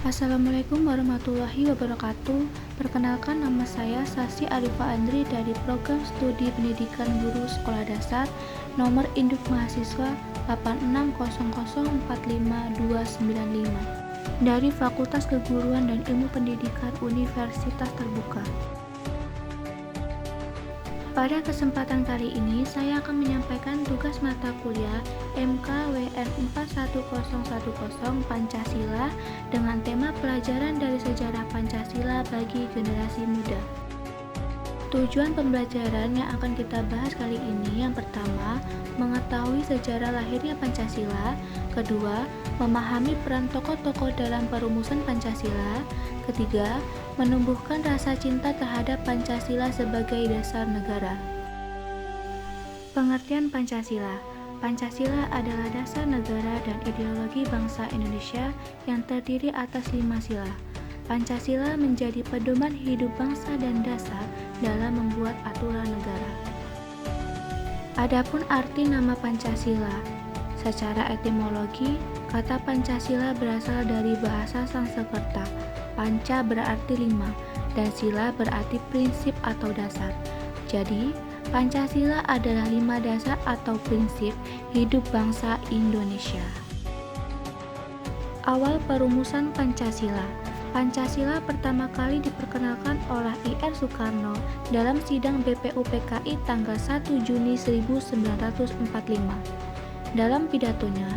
Assalamualaikum warahmatullahi wabarakatuh. Perkenalkan, nama saya Sasi Arifa Andri dari Program Studi Pendidikan Guru Sekolah Dasar nomor induk mahasiswa 860045295 dari Fakultas Keguruan dan Ilmu Pendidikan Universitas Terbuka. Pada kesempatan kali ini, saya akan menyampaikan tugas mata kuliah MKWN 41010 Pancasila dengan tema pelajaran dari sejarah Pancasila bagi generasi muda. Tujuan pembelajaran yang akan kita bahas kali ini yang pertama, mengetahui sejarah lahirnya Pancasila. Kedua, memahami peran tokoh-tokoh dalam perumusan Pancasila. Ketiga, menumbuhkan rasa cinta terhadap Pancasila sebagai dasar negara. Pengertian Pancasila. Pancasila adalah dasar negara dan ideologi bangsa Indonesia yang terdiri atas 5 sila. Pancasila menjadi pedoman hidup bangsa dan dasar dalam membuat aturan negara. Adapun arti nama Pancasila, secara etimologi, kata Pancasila berasal dari bahasa Sanskerta. Panca berarti 5 dan sila berarti prinsip atau dasar. Jadi, Pancasila adalah 5 dasar atau prinsip hidup bangsa Indonesia. Awal perumusan Pancasila. Pancasila pertama kali diperkenalkan oleh I.R. Soekarno dalam sidang BPUPKI tanggal 1 Juni 1945. Dalam pidatonya,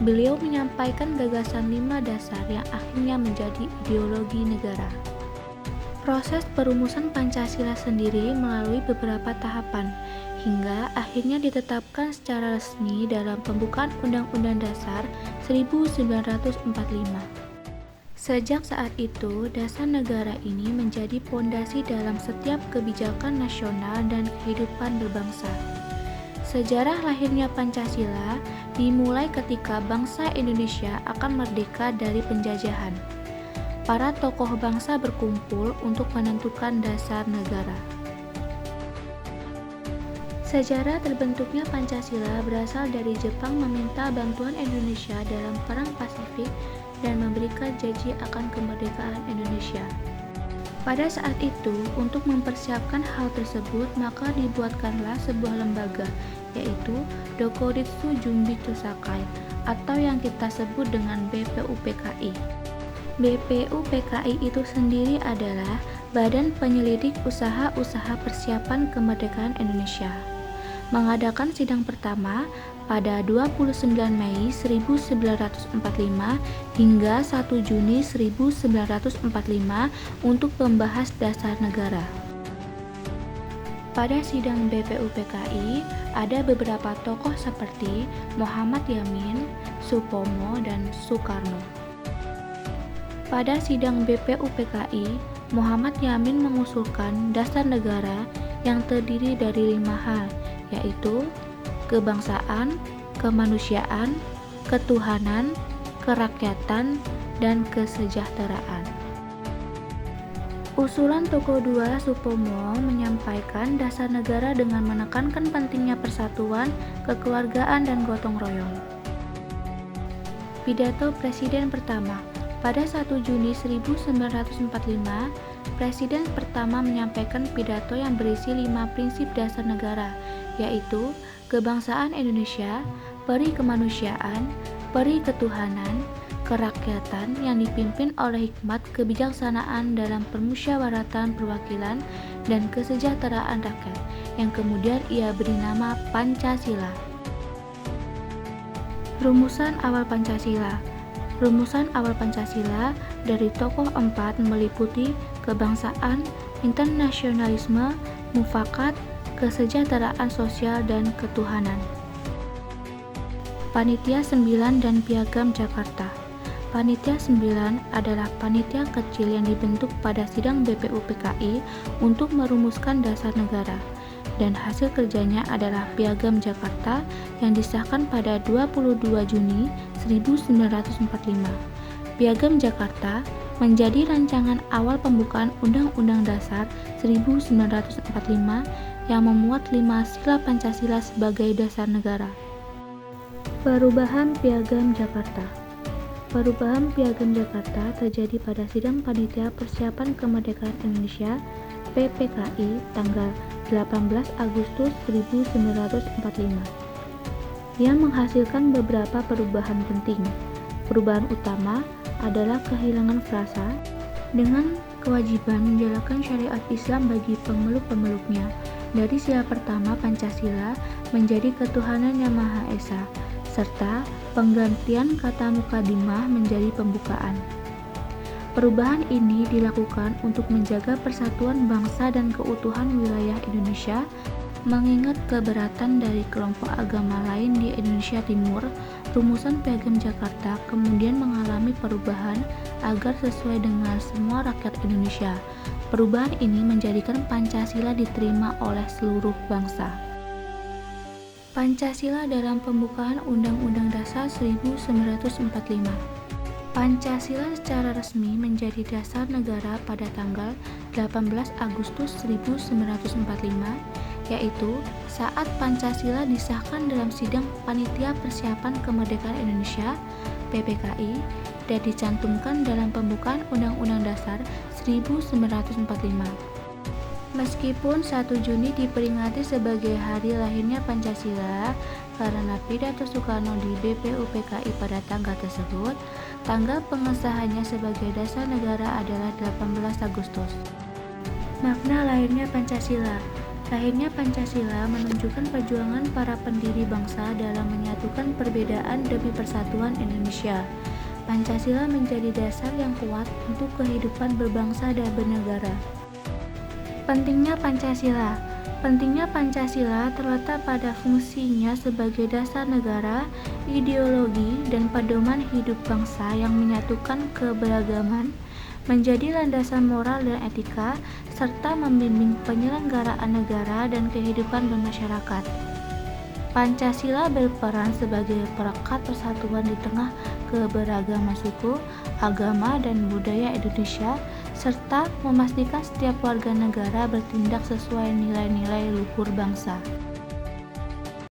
beliau menyampaikan gagasan 5 dasar yang akhirnya menjadi ideologi negara. Proses perumusan Pancasila sendiri melalui beberapa tahapan, hingga akhirnya ditetapkan secara resmi dalam pembukaan Undang-Undang Dasar 1945. Sejak saat itu, dasar negara ini menjadi pondasi dalam setiap kebijakan nasional dan kehidupan berbangsa. Sejarah lahirnya Pancasila dimulai ketika bangsa Indonesia akan merdeka dari penjajahan. Para tokoh bangsa berkumpul untuk menentukan dasar negara. Sejarah terbentuknya Pancasila berasal dari Jepang meminta bantuan Indonesia dalam Perang Pasifik dan memberikan janji akan kemerdekaan Indonesia. Pada saat itu, untuk mempersiapkan hal tersebut, maka dibuatkanlah sebuah lembaga, yaitu Dokuritsu Jumbitsu Sakai, atau yang kita sebut dengan BPUPKI. BPUPKI itu sendiri adalah Badan Penyelidik Usaha-Usaha Persiapan Kemerdekaan Indonesia. Mengadakan sidang pertama pada 29 Mei 1945 hingga 1 Juni 1945 untuk membahas dasar negara. Pada sidang BPUPKI ada beberapa tokoh seperti Muhammad Yamin, Supomo, dan Soekarno. Pada sidang BPUPKI, Muhammad Yamin mengusulkan dasar negara yang terdiri dari 5 hal, yaitu kebangsaan, kemanusiaan, ketuhanan, kerakyatan, dan kesejahteraan. Usulan tokoh 2 Supomo menyampaikan dasar negara dengan menekankan pentingnya persatuan, kekeluargaan, dan gotong royong. Pidato Presiden pertama. Pada 1 Juni 1945, Presiden pertama menyampaikan pidato yang berisi 5 prinsip dasar negara, yaitu kebangsaan Indonesia, peri kemanusiaan, peri ketuhanan, kerakyatan yang dipimpin oleh hikmat kebijaksanaan dalam permusyawaratan perwakilan, dan kesejahteraan rakyat, yang kemudian ia beri nama Pancasila. Rumusan awal Pancasila. Rumusan awal Pancasila dari tokoh 4 meliputi kebangsaan, internasionalisme, mufakat, kesejahteraan sosial, dan ketuhanan. Panitia 9 dan Piagam Jakarta. Panitia 9 adalah panitia kecil yang dibentuk pada sidang BPUPKI untuk merumuskan dasar negara, dan hasil kerjanya adalah Piagam Jakarta yang disahkan pada 22 Juni 1945. Piagam Jakarta menjadi rancangan awal pembukaan Undang-Undang Dasar 1945 yang memuat 5 sila Pancasila sebagai dasar negara. Perubahan Piagam Jakarta. Perubahan Piagam Jakarta terjadi pada Sidang Panitia Persiapan Kemerdekaan Indonesia (PPKI) tanggal 18 Agustus 1945 yang menghasilkan beberapa perubahan penting. Perubahan utama adalah kehilangan frasa dengan kewajiban menjalankan syariat Islam bagi pemeluk-pemeluknya, dari sila pertama Pancasila menjadi ketuhanan yang Maha Esa, serta penggantian kata mukadimah menjadi pembukaan. Perubahan ini dilakukan untuk menjaga persatuan bangsa dan keutuhan wilayah Indonesia, mengingat keberatan dari kelompok agama lain di Indonesia Timur. Rumusan Piagam Jakarta kemudian mengalami perubahan agar sesuai dengan semua rakyat Indonesia. Perubahan ini menjadikan Pancasila diterima oleh seluruh bangsa. Pancasila dalam pembukaan Undang-Undang Dasar 1945. Pancasila secara resmi menjadi dasar negara pada tanggal 18 Agustus 1945, yaitu saat Pancasila disahkan dalam Sidang Panitia Persiapan Kemerdekaan Indonesia (PPKI) dan dicantumkan dalam pembukaan Undang-Undang Dasar 1945. Meskipun 1 Juni diperingati sebagai hari lahirnya Pancasila karena pidato Soekarno di BPUPKI pada tanggal tersebut, tanggal pengesahannya sebagai dasar negara adalah 18 Agustus. Makna lahirnya Pancasila. Lahirnya Pancasila menunjukkan perjuangan para pendiri bangsa dalam menyatukan perbedaan demi persatuan Indonesia. Pancasila menjadi dasar yang kuat untuk kehidupan berbangsa dan bernegara. Pentingnya Pancasila. Pentingnya Pancasila terletak pada fungsinya sebagai dasar negara, ideologi, dan pedoman hidup bangsa yang menyatukan keberagaman, menjadi landasan moral dan etika, serta membimbing penyelenggaraan negara dan kehidupan bermasyarakat. Pancasila berperan sebagai perekat persatuan di tengah keberagaman suku, agama, dan budaya Indonesia, serta memastikan setiap warga negara bertindak sesuai nilai-nilai luhur bangsa.